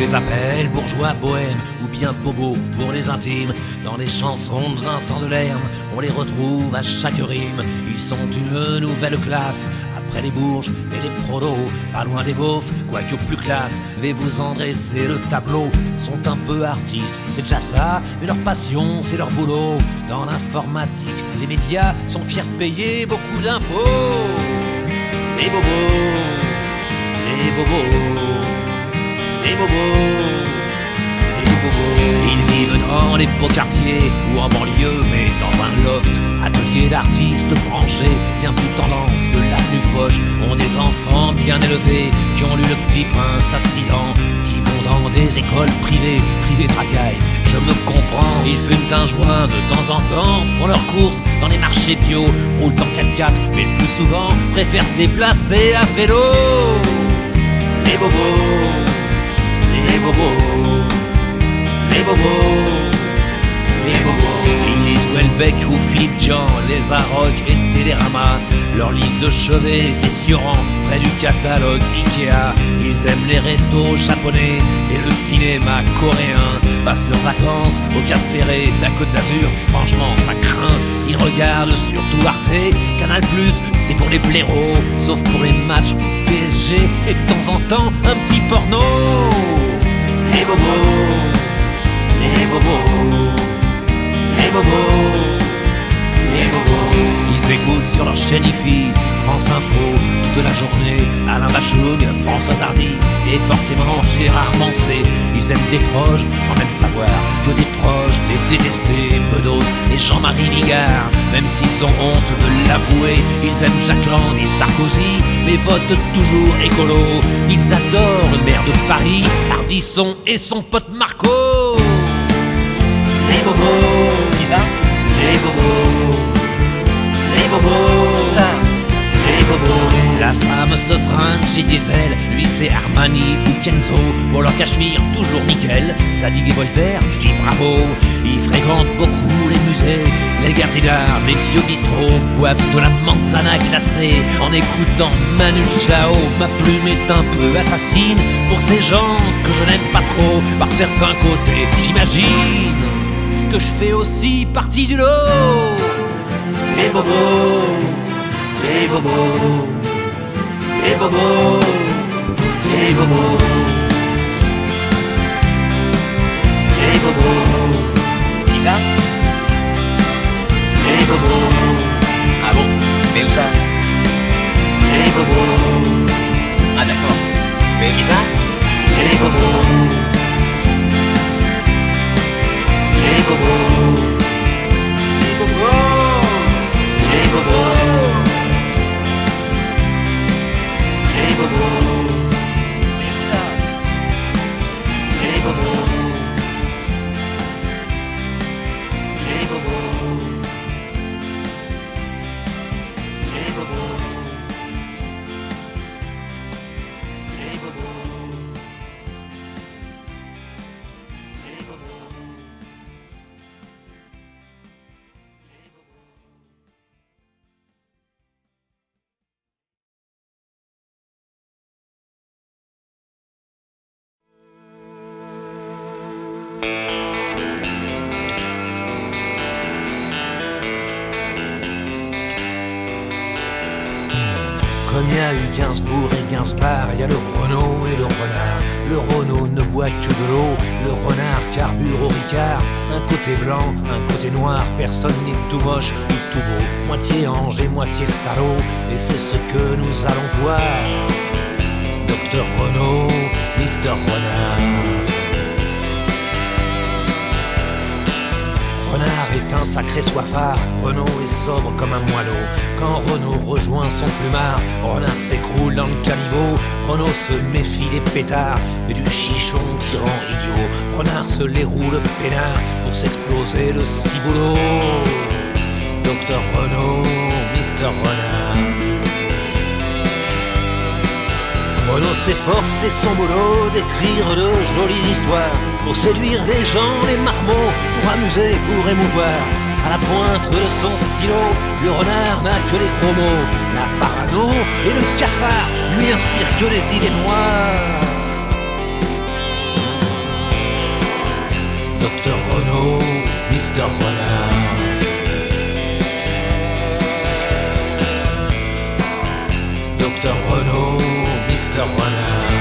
les appelle bourgeois bohèmes ou bien bobos pour les intimes. Dans les chansons de Vincent Delerme, on les retrouve à chaque rime. Ils sont une nouvelle classe, après les bourges et les prolos, pas loin des beaufs, quoique plus classe. Mais vous en dressez le tableau, sont un peu artistes, c'est déjà ça, mais leur passion, c'est leur boulot. Dans l'informatique, les médias sont fiers de payer beaucoup d'impôts. Les bobos, les bobos, les bobos, les bobos. Ils vivent dans les beaux quartiers ou en banlieue, mais dans un loft. Atelier d'artistes branchés, bien plus tendance que l'avenue Foch. Ont des enfants bien élevés, qui ont lu Le Petit Prince à 6 ans, qui vont dans des écoles privées, privées de racailles. Je me comprends, ils fument un joint de temps en temps, font leurs courses dans les marchés bio, roulent en 4x4, mais le plus souvent préfèrent se déplacer à vélo. Les bobos, les bobos, les bobos, les bobos. Ils lisent Welbeck ou Philippe Jean, les Arocs et Télérama. Leur livre de chevet, c'est Sioran, près du catalogue Ikea. Ils aiment les restos japonais et le cinéma coréen. Passent leurs vacances au Cap Ferré, la Côte d'Azur, franchement ça craint. Ils regardent surtout Arte, Canal+, c'est pour les blaireaux, sauf pour les matchs du PSG et de temps en temps un petit porno. Les bobos, les bobos, les bobos, les bobos. Ils écoutent sur leur chaîne IFI, France Info, toute la journée, Alain Bachung, François Hardy et forcément Gérard Manset. Ils aiment des proches sans même savoir que des proches les détester. Bedos et Jean-Marie Bigard, même s'ils ont honte de l'avouer. Ils aiment Jacques Lang et Sarkozy, mais votent toujours écolo. Ils adorent le maire de Paris, Ardisson et son pote Marco. Les bobos, qui ça? Les bobos, les bobos, ça. Les bobos. La femme se fringue chez Diesel, lui c'est Armani ou Kenzo. Pour leur cachemire toujours nickel, Zadig et Voltaire, je dis bravo. Ils fréquentent beaucoup les musées, les galeries d'art, les vieux bistrots, boivent de la manzana glacée en écoutant Manu Chao. Ma plume est un peu assassine pour ces gens que je n'aime pas trop. Par certains côtés, j'imagine que je fais aussi partie du lot. Les bobos, les bobos, les bobos, les bobos, les bobos. Qui ça? Les bobos. Ah bon? Mais où ça? Les bobos. Ah d'accord. Mais qui ça? Les bobos. Les bobos. Les bobos. Les bobos. Les bobos. Mais où ça? Les bobos. Les bobos. Les bobos. Les bobos. Les bobos. Comme il y a eu Gainsbourg et Gainsbar, il y a le Renault et le renard. Le Renault ne boit que de l'eau, le renard carbure au Ricard. Un côté blanc, un côté noir, personne n'est tout moche ou tout beau. Moitié ange et moitié salaud, et c'est ce que nous allons voir. Docteur Renault, Mister Renard. Renard est un sacré soifard, Renault est sobre comme un moineau. Quand Renault rejoint son plumard, Renard s'écroule dans le caniveau. Renault se méfie des pétards et du chichon qui rend idiot. Renard se les roule peinard pour s'exploser le ciboulot. Docteur Renault, Mister Renard. Renault s'efforce, c'est son boulot d'écrire de jolies histoires pour séduire les gens, les marmots, pour amuser, pour émouvoir. À la pointe de son stylo, le renard n'a que les gros mots. La parano et le cafard lui inspirent que des idées noires. Mister Renard. Docteur Renaud, Mister Renard.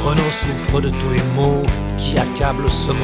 Renaud souffre de tous les maux qui accablent ce monde.